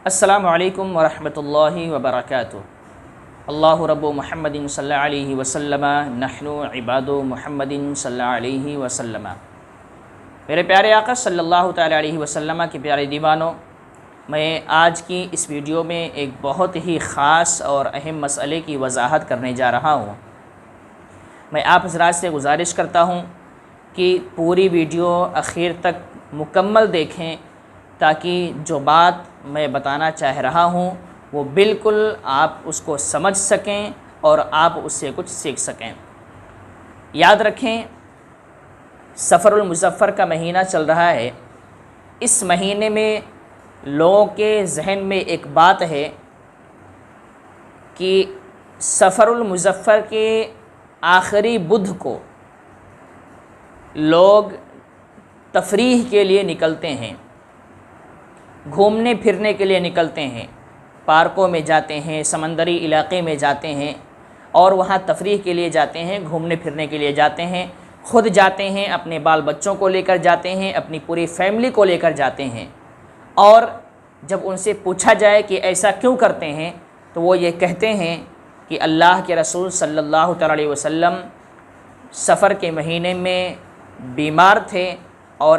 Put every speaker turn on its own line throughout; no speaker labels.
السلام علیکم ورحمۃ اللہ وبرکاتہ۔ اللہ رب محمد صلی اللہ علیہ وسلم نحن عباد محمد صلی اللہ علیہ وسلم۔ میرے پیارے آقا صلی اللہ تعالی علیہ وسلم کے پیارے دیوانوں، میں آج کی اس ویڈیو میں ایک بہت ہی خاص اور اہم مسئلے کی وضاحت کرنے جا رہا ہوں۔ میں آپ حضرات سے گزارش کرتا ہوں کہ پوری ویڈیو اخیر تک مکمل دیکھیں تاکہ جو بات میں بتانا چاہ رہا ہوں وہ بالکل آپ اس کو سمجھ سکیں اور آپ اس سے کچھ سیکھ سکیں۔ یاد رکھیں، سفر المظفر کا مہینہ چل رہا ہے۔ اس مہینے میں لوگوں کے ذہن میں ایک بات ہے کہ سفر المظفر کے آخری بدھ کو لوگ تفریح کے لیے نکلتے ہیں، گھومنے پھرنے کے لیے نکلتے ہیں، پارکوں میں جاتے ہیں، سمندری علاقے میں جاتے ہیں اور وہاں تفریح کے لیے جاتے ہیں، گھومنے پھرنے کے لیے جاتے ہیں، خود جاتے ہیں، اپنے بال بچوں کو لے کر جاتے ہیں، اپنی پوری فیملی کو لے کر جاتے ہیں۔ اور جب ان سے پوچھا جائے کہ ایسا کیوں کرتے ہیں تو وہ یہ کہتے ہیں کہ اللہ کے رسول صلی اللہ تعالی علیہ وسلم سفر کے مہینے میں بیمار تھے اور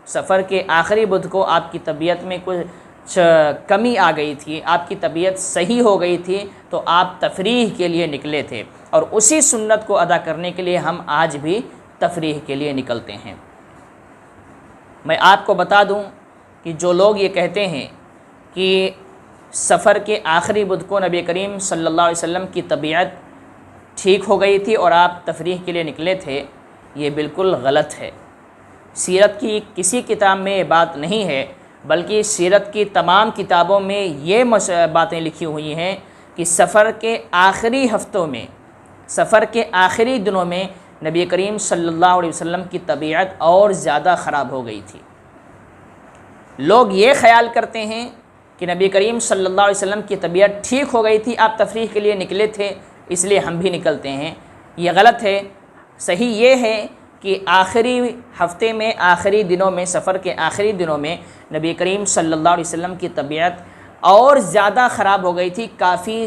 سفر کے آخری بدھ کو آپ کی طبیعت میں کچھ کمی آ گئی تھی، آپ کی طبیعت صحیح ہو گئی تھی تو آپ تفریح کے لیے نکلے تھے، اور اسی سنت کو ادا کرنے کے لیے ہم آج بھی تفریح کے لیے نکلتے ہیں۔ میں آپ کو بتا دوں کہ جو لوگ یہ کہتے ہیں کہ سفر کے آخری بدھ کو نبی کریم صلی اللہ علیہ وسلم کی طبیعت ٹھیک ہو گئی تھی اور آپ تفریح کے لیے نکلے تھے، یہ بالکل غلط ہے۔ سیرت کی کسی کتاب میں یہ بات نہیں ہے، بلکہ سیرت کی تمام کتابوں میں یہ باتیں لکھی ہوئی ہیں کہ سفر کے آخری ہفتوں میں، سفر کے آخری دنوں میں نبی کریم صلی اللہ علیہ وسلم کی طبیعت اور زیادہ خراب ہو گئی تھی۔ لوگ یہ خیال کرتے ہیں کہ نبی کریم صلی اللہ علیہ وسلم کی طبیعت ٹھیک ہو گئی تھی، آپ تفریح کے لیے نکلے تھے اس لیے ہم بھی نکلتے ہیں۔ یہ غلط ہے۔ صحیح یہ ہے کہ آخری ہفتے میں، آخری دنوں میں، سفر کے آخری دنوں میں نبی کریم صلی اللہ علیہ وسلم کی طبیعت اور زیادہ خراب ہو گئی تھی، کافی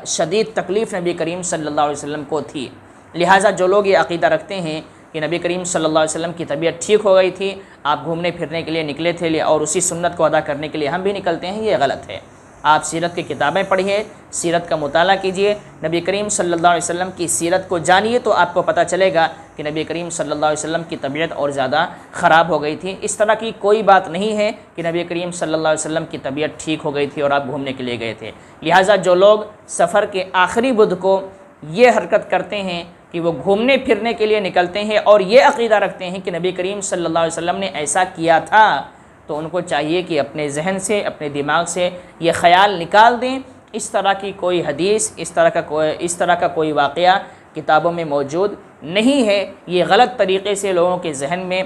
شدید تکلیف نبی کریم صلی اللہ علیہ وسلم کو تھی۔ لہٰذا جو لوگ یہ عقیدہ رکھتے ہیں کہ نبی کریم صلی اللہ علیہ وسلم کی طبیعت ٹھیک ہو گئی تھی، آپ گھومنے پھرنے کے لیے نکلے تھے اور اسی سنت کو ادا کرنے کے لیے ہم بھی نکلتے ہیں، یہ غلط ہے۔ آپ سیرت کی کتابیں پڑھیے، سیرت کا مطالعہ کیجیے، نبی کریم صلی اللہ علیہ وسلم کی سیرت کو جانیے تو آپ کو پتہ چلے گا کہ نبی کریم صلی اللہ علیہ وسلم کی طبیعت اور زیادہ خراب ہو گئی تھی۔ اس طرح کی کوئی بات نہیں ہے کہ نبی کریم صلی اللہ علیہ وسلم کی طبیعت ٹھیک ہو گئی تھی اور آپ گھومنے کے لیے گئے تھے۔ لہٰذا جو لوگ سفر کے آخری بدھ کو یہ حرکت کرتے ہیں کہ وہ گھومنے پھرنے کے لیے نکلتے ہیں اور یہ عقیدہ رکھتے ہیں کہ نبی کریم صلی اللہ علیہ وسلم نے ایسا کیا تھا، تو ان کو چاہیے کہ اپنے ذہن سے، اپنے دماغ سے یہ خیال نکال دیں۔ اس طرح کی کوئی حدیث، اس طرح کا کوئی واقعہ کتابوں میں موجود نہیں ہے۔ یہ غلط طریقے سے لوگوں کے ذہن میں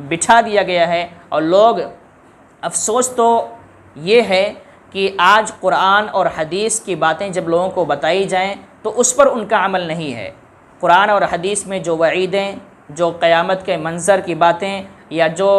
بٹھا دیا گیا ہے، اور لوگ، افسوس تو یہ ہے کہ آج قرآن اور حدیث کی باتیں جب لوگوں کو بتائی جائیں تو اس پر ان کا عمل نہیں ہے۔ قرآن اور حدیث میں جو وعیدیں، جو قیامت کے منظر کی باتیں، یا جو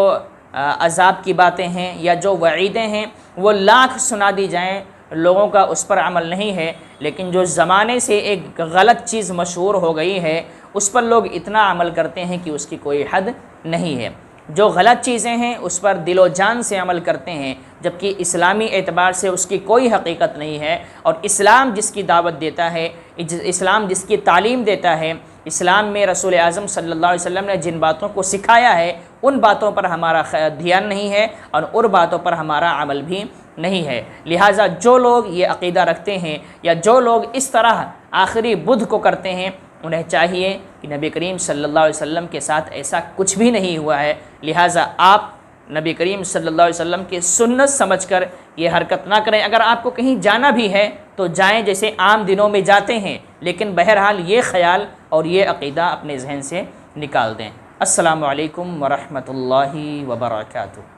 عذاب کی باتیں ہیں، یا جو وعیدیں ہیں، وہ لاکھ سنا دی جائیں، لوگوں کا اس پر عمل نہیں ہے۔ لیکن جو زمانے سے ایک غلط چیز مشہور ہو گئی ہے اس پر لوگ اتنا عمل کرتے ہیں کہ اس کی کوئی حد نہیں ہے۔ جو غلط چیزیں ہیں اس پر دل و جان سے عمل کرتے ہیں، جبکہ اسلامی اعتبار سے اس کی کوئی حقیقت نہیں ہے، اور اسلام جس کی دعوت دیتا ہے، اسلام جس کی تعلیم دیتا ہے، اسلام میں رسول اعظم صلی اللہ علیہ وسلم نے جن باتوں کو سکھایا ہے ان باتوں پر ہمارا دھیان نہیں ہے اور ان باتوں پر ہمارا عمل بھی نہیں ہے۔ لہٰذا جو لوگ یہ عقیدہ رکھتے ہیں یا جو لوگ اس طرح آخری بدھ کو کرتے ہیں، انہیں چاہیے کہ نبی کریم صلی اللہ علیہ وسلم کے ساتھ ایسا کچھ بھی نہیں ہوا ہے۔ لہٰذا آپ نبی کریم صلی اللہ علیہ وسلم کی سنت سمجھ کر یہ حرکت نہ کریں۔ اگر آپ کو کہیں جانا بھی ہے تو جائیں جیسے عام دنوں میں جاتے ہیں، لیکن بہرحال یہ خیال اور یہ عقیدہ اپنے ذہن سے نکال دیں۔ السلام علیکم ورحمۃ اللہ وبرکاتہ۔